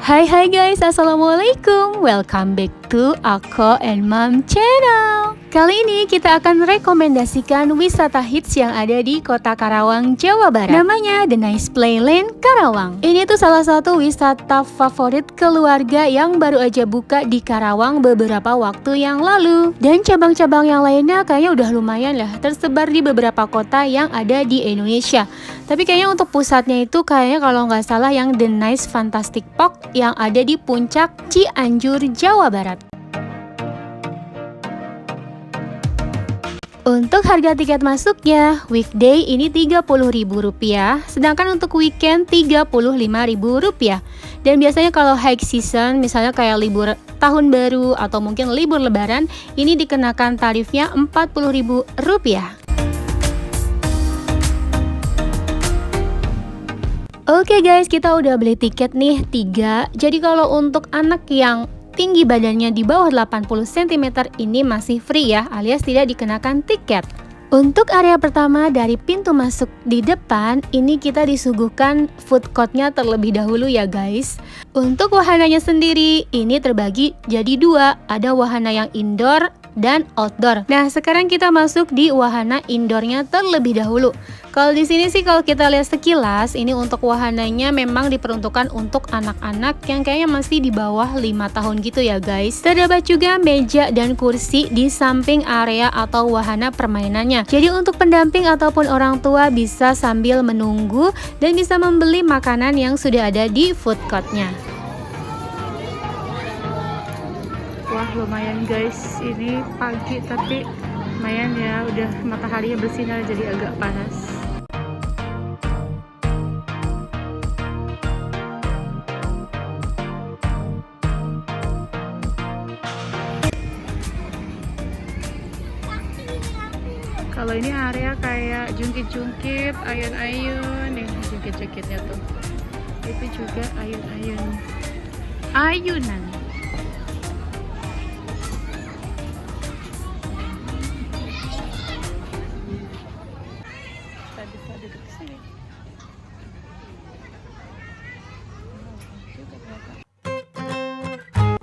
Hai guys, assalamualaikum. Welcome back to Ako and Mom channel. Kali ini kita akan rekomendasikan wisata hits yang ada di kota Karawang, Jawa Barat. Namanya The Nice Playland Karawang. Ini tuh salah satu wisata favorit keluarga yang baru aja buka di Karawang beberapa waktu yang lalu. Dan cabang-cabang yang lainnya kayaknya udah lumayan lah tersebar di beberapa kota yang ada di Indonesia. Tapi kayaknya untuk pusatnya itu kayaknya kalau nggak salah yang The Nice Fantastic Park yang ada di Puncak Cianjur, Jawa Barat. Untuk harga tiket masuknya, weekday ini Rp30.000, sedangkan untuk weekend Rp35.000. Dan biasanya kalau high season, misalnya kayak libur tahun baru atau mungkin libur lebaran, ini dikenakan tarifnya Rp40.000. Oke guys, kita udah beli tiket nih 3. Jadi kalau untuk anak yang tinggi badannya di bawah 80 cm ini masih free ya, alias tidak dikenakan tiket. Untuk area pertama dari pintu masuk di depan, ini kita disuguhkan food courtnya terlebih dahulu ya guys. Untuk wahananya sendiri, ini terbagi jadi 2, ada wahana yang indoor dan outdoor. Nah, sekarang kita masuk di wahana indoornya terlebih dahulu. Kalau di sini sih kalau kita lihat sekilas, ini untuk wahananya memang diperuntukkan untuk anak-anak yang kayaknya masih di bawah 5 tahun gitu ya guys. Terdapat juga meja dan kursi di samping area atau wahana permainannya. Jadi untuk pendamping ataupun orang tua bisa sambil menunggu dan bisa membeli makanan yang sudah ada di food courtnya. Wah, lumayan guys, ini pagi tapi lumayan ya, udah mataharinya bersinar jadi agak panas. Kalau ini area kayak jungkit-jungkit, ayun-ayun, nih jungkit-jungkitnya tuh. Itu juga ayun-ayun, ayunan.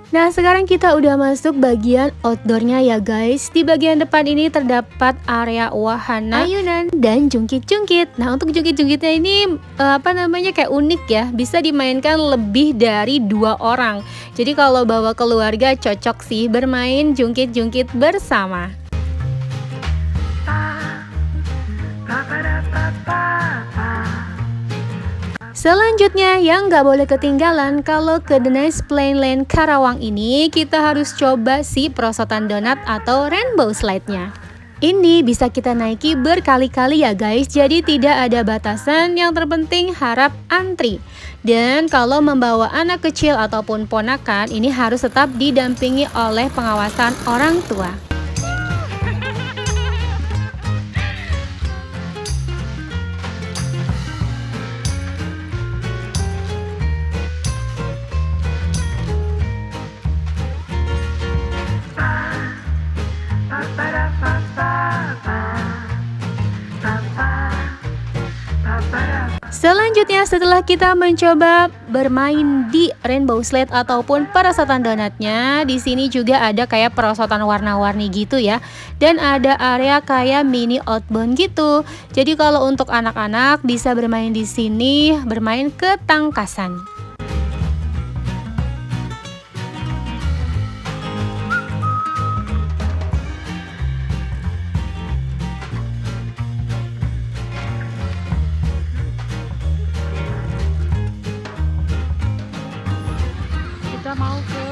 Nah, sekarang kita udah masuk bagian outdoornya ya guys. Di bagian depan ini terdapat area wahana, ayunan, dan jungkit-jungkit. Nah, untuk jungkit-jungkitnya ini kayak unik ya. Bisa dimainkan lebih dari 2 orang. Jadi kalau bawa keluarga cocok sih bermain jungkit-jungkit bersama. Selanjutnya yang nggak boleh ketinggalan kalau ke The Nice Playland Karawang ini, kita harus coba si perosotan donat atau rainbow slide-nya. Ini bisa kita naiki berkali-kali ya guys, jadi tidak ada batasan, yang terpenting harap antri. Dan kalau membawa anak kecil ataupun ponakan, ini harus tetap didampingi oleh pengawasan orang tua. Selanjutnya setelah kita mencoba bermain di rainbow slide ataupun perosotan donatnya, di sini juga ada kayak perosotan warna-warni gitu ya. Dan ada area kayak mini outbound gitu. Jadi kalau untuk anak-anak bisa bermain di sini, bermain ketangkasan. Kita mau ke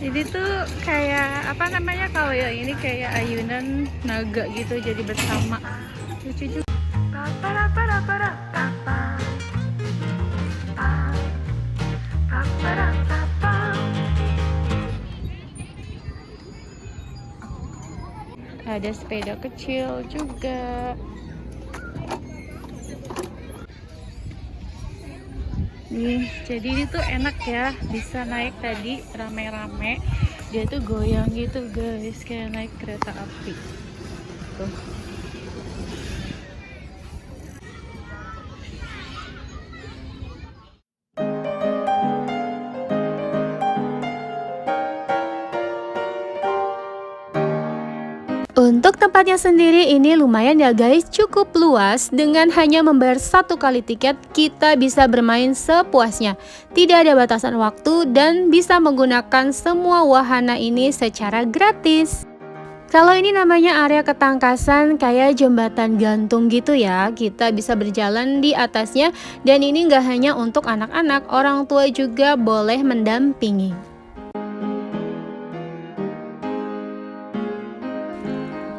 ini tuh kayak kalau yang ini kayak ayunan naga gitu, jadi bersama, lucu juga. Ada sepeda kecil juga. Nih, jadi ini tuh enak ya, bisa naik tadi rame-rame. Dia tuh goyang gitu guys, kayak naik kereta api. Tuh. Untuk tempatnya sendiri ini lumayan ya guys, cukup luas. Dengan hanya membayar 1 kali tiket, kita bisa bermain sepuasnya. Tidak ada batasan waktu dan bisa menggunakan semua wahana ini secara gratis. Kalau ini namanya area ketangkasan, kayak jembatan gantung gitu ya. Kita bisa berjalan di atasnya dan ini nggak hanya untuk anak-anak, orang tua juga boleh mendampingi.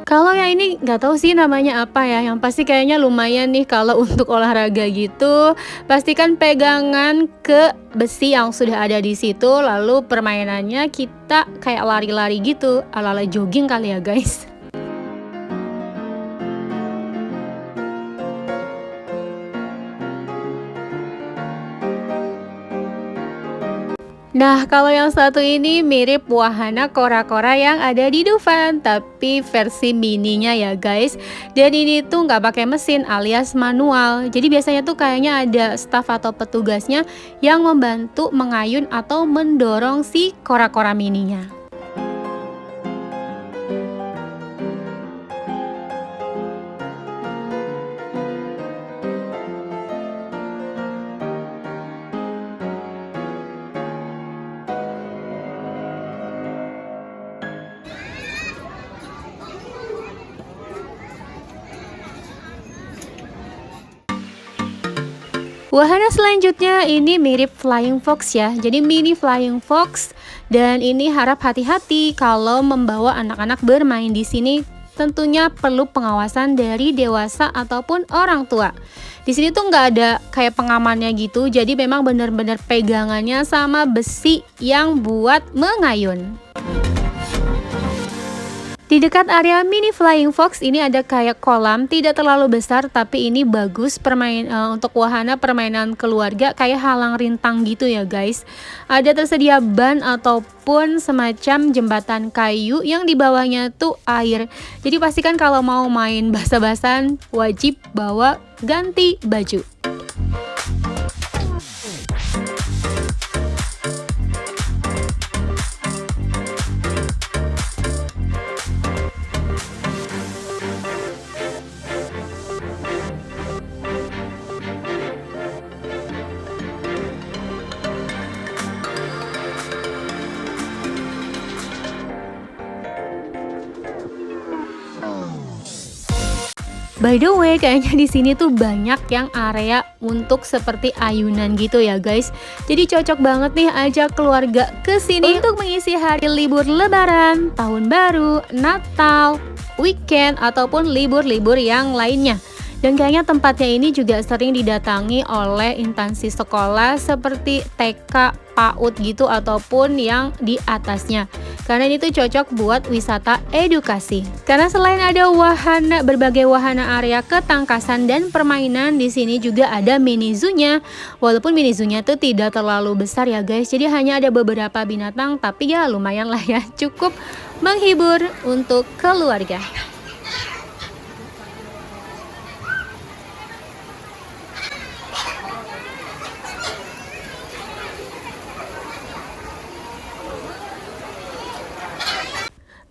Kalau yang ini nggak tahu sih namanya apa ya, yang pasti kayaknya lumayan nih kalau untuk olahraga gitu. Pastikan pegangan ke besi yang sudah ada di situ, lalu permainannya kita kayak lari-lari gitu, ala-ala jogging kali ya guys. Nah, kalau yang satu ini mirip wahana kora-kora yang ada di Dufan, tapi versi mininya ya guys. Dan ini tuh nggak pakai mesin alias manual. Jadi biasanya tuh kayaknya ada staf atau petugasnya yang membantu mengayun atau mendorong si kora-kora mininya. Wahana selanjutnya ini mirip Flying Fox ya, jadi mini Flying Fox, dan ini harap hati-hati kalau membawa anak-anak bermain di sini. Tentunya perlu pengawasan dari dewasa ataupun orang tua. Di sini tuh nggak ada kayak pengamannya gitu, jadi memang benar-benar pegangannya sama besi yang buat mengayun. Di dekat area mini Flying Fox ini ada kayak kolam, tidak terlalu besar tapi ini bagus untuk wahana permainan keluarga kayak halang rintang gitu ya guys. Ada tersedia ban ataupun semacam jembatan kayu yang di bawahnya tuh air. Jadi pastikan kalau mau main basah-basahan wajib bawa ganti baju. By the way, kayaknya di sini tuh banyak yang area untuk seperti ayunan gitu ya guys. Jadi cocok banget nih ajak keluarga ke sini untuk mengisi hari libur Lebaran, Tahun Baru, Natal, weekend ataupun libur-libur yang lainnya. Dan kayaknya tempatnya ini juga sering didatangi oleh instansi sekolah seperti TK, PAUD gitu ataupun yang di atasnya. Karena ini tuh cocok buat wisata edukasi. Karena selain ada berbagai wahana area ketangkasan dan permainan, di sini juga ada mini zoo-nya. Walaupun mini zoo-nya tuh tidak terlalu besar ya guys. Jadi hanya ada beberapa binatang, tapi ya lumayan lah ya, cukup menghibur untuk keluarga.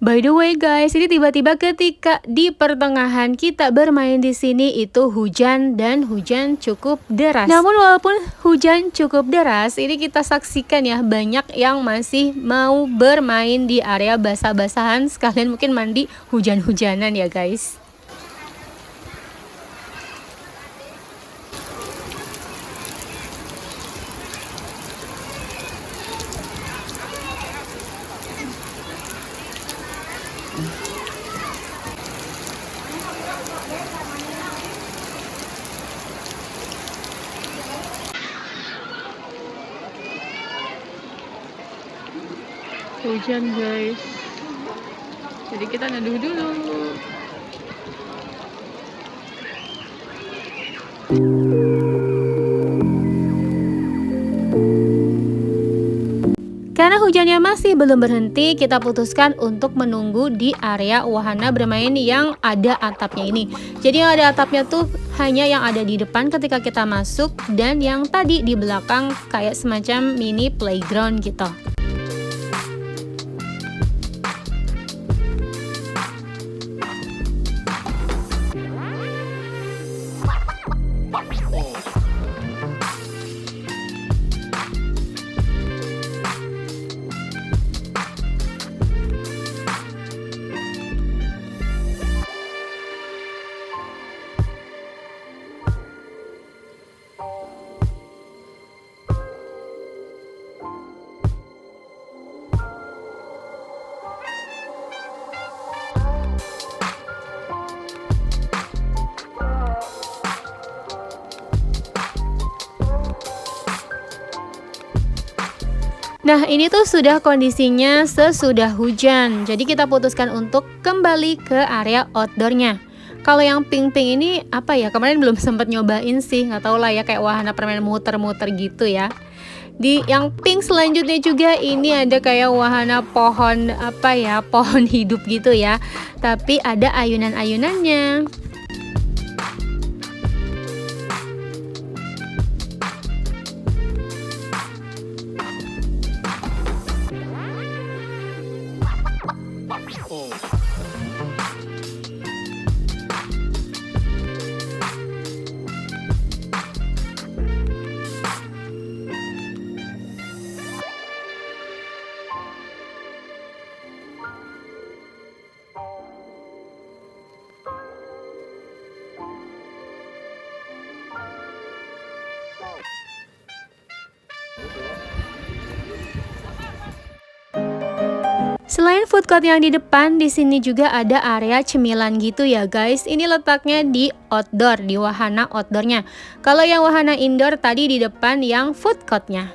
By the way guys, ini tiba-tiba ketika di pertengahan kita bermain di sini itu hujan dan hujan cukup deras. Namun walaupun hujan cukup deras, ini kita saksikan ya banyak yang masih mau bermain di area basah-basahan, sekalian mungkin mandi hujan-hujanan ya guys. Hujan guys, jadi kita neduh dulu. Karena hujannya masih belum berhenti, kita putuskan untuk menunggu di area wahana bermain yang ada atapnya ini. Jadi yang ada atapnya tuh hanya yang ada di depan ketika kita masuk, dan yang tadi di belakang kayak semacam mini playground gitu. Nah, ini tuh sudah kondisinya sesudah hujan. Jadi kita putuskan untuk kembali ke area outdoornya. Kalau yang pink-pink ini apa ya? Kemarin belum sempat nyobain sih, nggak tahu lah ya, kayak wahana permainan muter-muter gitu ya. Di yang pink selanjutnya juga ini ada kayak wahana pohon apa ya? Pohon hidup gitu ya. Tapi ada ayunan-ayunannya. Selain food court yang di depan, di sini juga ada area cemilan gitu ya guys. Ini letaknya di outdoor, di wahana outdoornya. Kalau yang wahana indoor tadi di depan yang food courtnya.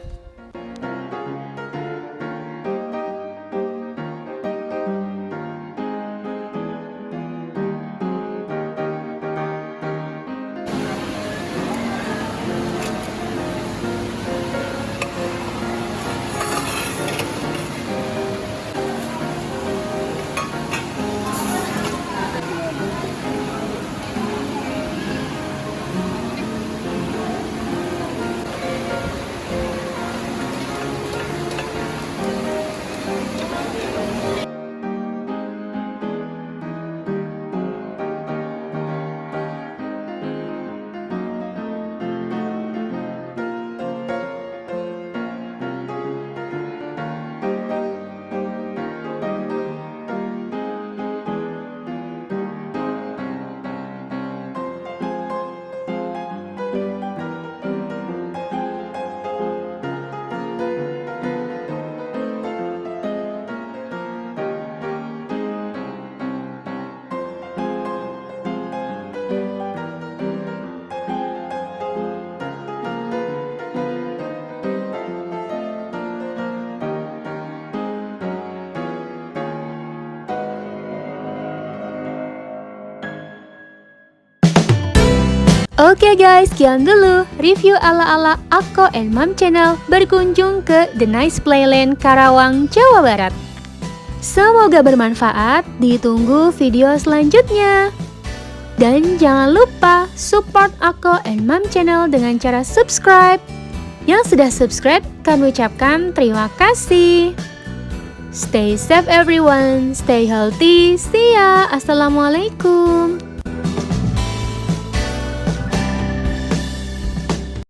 Oke guys, sekian dulu review ala-ala Ako and Mom Channel berkunjung ke The Nice Playland Karawang, Jawa Barat. Semoga bermanfaat, ditunggu video selanjutnya. Dan jangan lupa support Ako and Mom Channel dengan cara subscribe. Yang sudah subscribe, kami ucapkan terima kasih. Stay safe everyone, stay healthy, see ya, assalamualaikum.